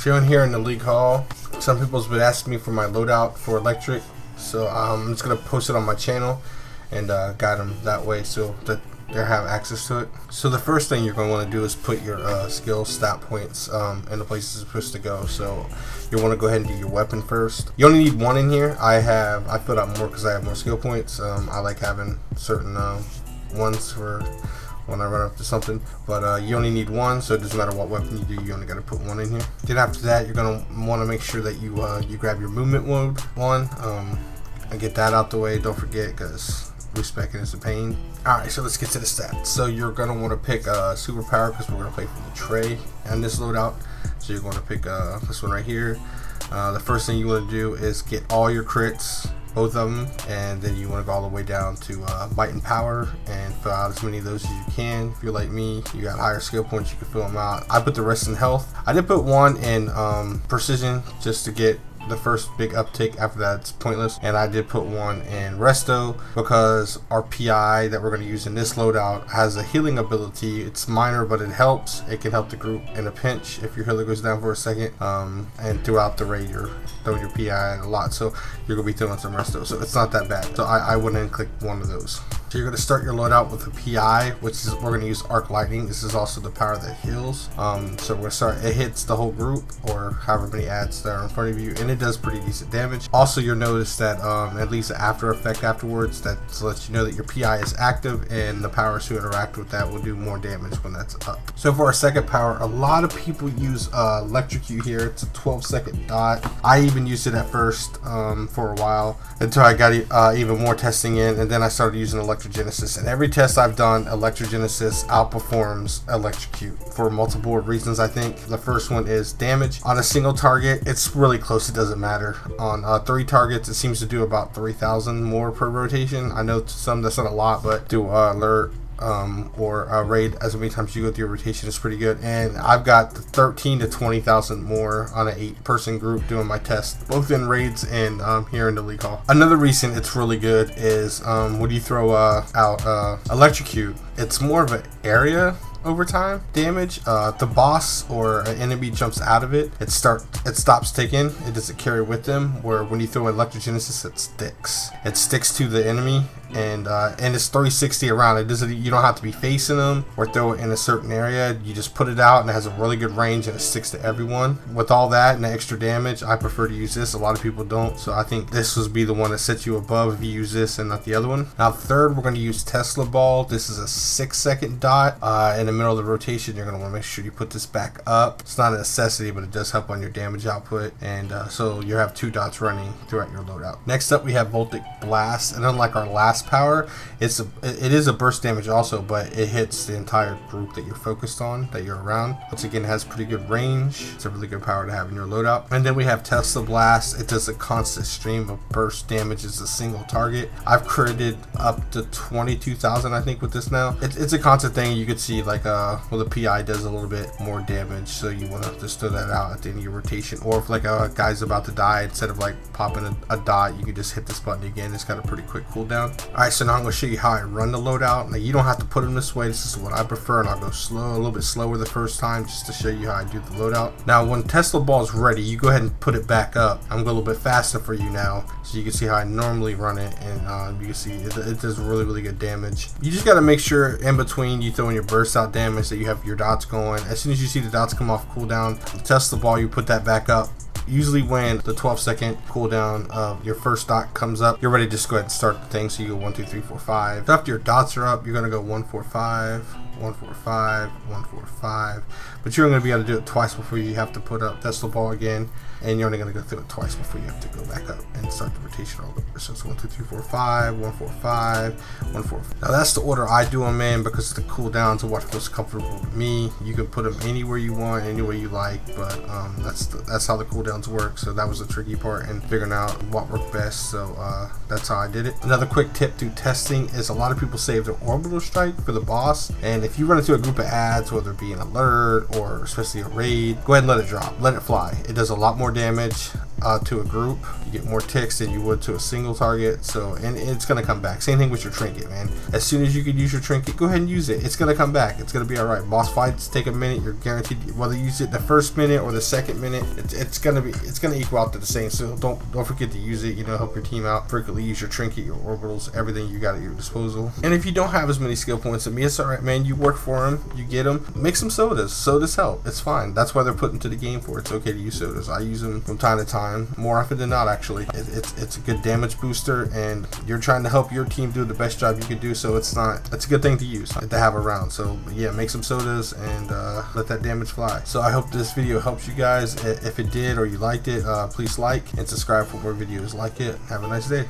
So in here in the league hall, some people's been asking me for my loadout for electric, so I'm just gonna post it on my channel and guide them that way so that they have access to it. So the first thing you're going to want to do is put your skill stat points in the places it's supposed to go. So you want to go ahead and do your weapon first. You only need one in here. I filled out more because I have more skill points. I like having certain ones for when I run up to something, but you only need one, so it doesn't matter what weapon you do, you only got to put one in here. Then after that, you're going to want to make sure that you grab your movement mode one and get that out the way. Don't forget, because respecing is a pain. Alright, so let's get to the stats. So you're going to want to pick superpower because we're going to play for the tray and this loadout. So you're going to pick this one right here. The first thing you want to do is get all your crits, both of them, and then you want to go all the way down to might and power and fill out as many of those as you can. If you're like me, you got higher skill points, you can fill them out. I put the rest in health. I did put one in precision just to get the first big uptick. After that it's pointless, and I did put one in resto because our PI that we're going to use in this loadout has a healing ability. It's minor, but it helps. It can help the group in a pinch if your healer goes down for a second, and throughout the raid you're throwing your PI a lot, so you're going to be throwing some resto, so it's not that bad. So I went in and clicked one of those. So you're going to start your loadout with a PI, which is we're going to use arc lightning. This is also the power that heals. So we're going to start. It hits the whole group or however many ads that are in front of you, and it does pretty decent damage. Also, you'll notice that at least the after effect afterwards that lets you know that your PI is active, and the powers who interact with that will do more damage when that's up. So for our second power, a lot of people use Electricity here. It's a 12-second dot. I even used it at first for a while until I got even more testing in, and then I started using Electrogenesis. And every test I've done, Electrogenesis outperforms Electrocute for multiple reasons. I think the first one is damage on a single target. It's really close. It doesn't matter. On 3 targets, it seems to do about 3,000 more per rotation. I know to some that's not a lot, but do alert or raid as many times you go through your rotation is pretty good. And I've got 13 to 20,000 more on an 8-person group doing my test, both in raids and here in the league hall. Another reason it's really good is when you throw out Electrocute, it's more of an area over time damage. The boss or an enemy jumps out of it, it stops ticking. It doesn't carry with them, where when you throw Electrogenesis, it sticks to the enemy, and it's 360 around. It doesn't, you don't have to be facing them or throw it in a certain area. You just put it out and it has a really good range and it sticks to everyone. With all that and the extra damage, I prefer to use this. A lot of people don't, so I think this will be the one that sets you above if you use this and not the other one. Now third, we're going to use Tesla Ball. This is a 6-second dot in the middle of the rotation. You're going to want to make sure you put this back up. It's not a necessity, but it does help on your damage output, and so you have 2 dots running throughout your loadout. Next up, we have Voltic Blast, and unlike our last power, it is a burst damage also, but it hits the entire group that you're focused on, that you're around. Once again, it has pretty good range. It's a really good power to have in your loadout. And then we have Tesla Blast. It does a constant stream of burst damage. It's a single target. I've critted up to 22,000 I think with this now. It's a constant thing. You could see like well, the PI does a little bit more damage, so you want to just throw that out at the end of your rotation. Or if like a guy's about to die, instead of like popping a dot, you can just hit this button again. It's got a pretty quick cooldown. Alright, so now I'm going to show you how I run the loadout. Now you don't have to put them this way. This is what I prefer, and I'll go slow, a little bit slower the first time just to show you how I do the loadout. Now when Tesla Ball is ready, you go ahead and put it back up. I'm going a little bit faster for you now, so you can see how I normally run it, and you can see it does really good damage. You just got to make sure in between you throw in your burst out damage that you have your dots going. As soon as you see the dots come off cooldown, the Tesla Ball, you put that back up. Usually when the 12-second cooldown of your first dot comes up, you're ready to just go ahead and start the thing. So you go 1, 2, 3, 4, 5. After your dots are up, you're going to go 1, 4, 5, 1, 4, 5, 1, 4, 5. But you're only going to be able to do it twice before you have to put up Tesla Ball again. And you're only going to go through it twice before you have to go back up and start the rotation all over. So it's 1, 2, 3, 4, 5, 1, 4, 5, 1, 4. Now that's the order I do them in because the cooldowns are what's most comfortable with me. You can put them anywhere you want, any way you like, but that's how the cooldowns work. So that was the tricky part in figuring out what worked best. So that's how I did it. Another quick tip through testing is a lot of people save their orbital strike for the boss, and if you run into a group of ads, whether it be an alert or especially a raid, go ahead and let it drop, let it fly. It does a lot more damage. to a group, you get more ticks than you would to a single target. So, and it's gonna come back. Same thing with your trinket, man. As soon as you can use your trinket, go ahead and use it. It's gonna come back. It's gonna be all right. Boss fights take a minute. You're guaranteed, whether you use it the first minute or the second minute, it's gonna equal out to the same. So don't forget to use it. You know, help your team out. Frequently use your trinket, your orbitals, everything you got at your disposal. And if you don't have as many skill points as me, it's all right, man. You work for them. You get them. Make some sodas. Sodas help. It's fine. That's why they're put into the game for. It's okay to use sodas. I use them from time to time, more often than not. Actually, it's a good damage booster, and you're trying to help your team do the best job you can do. So it's a good thing to use, to have around. So yeah, make some sodas and let that damage fly. So I hope this video helps you guys. If it did or you liked it, please like and subscribe for more videos like it. Have a nice day.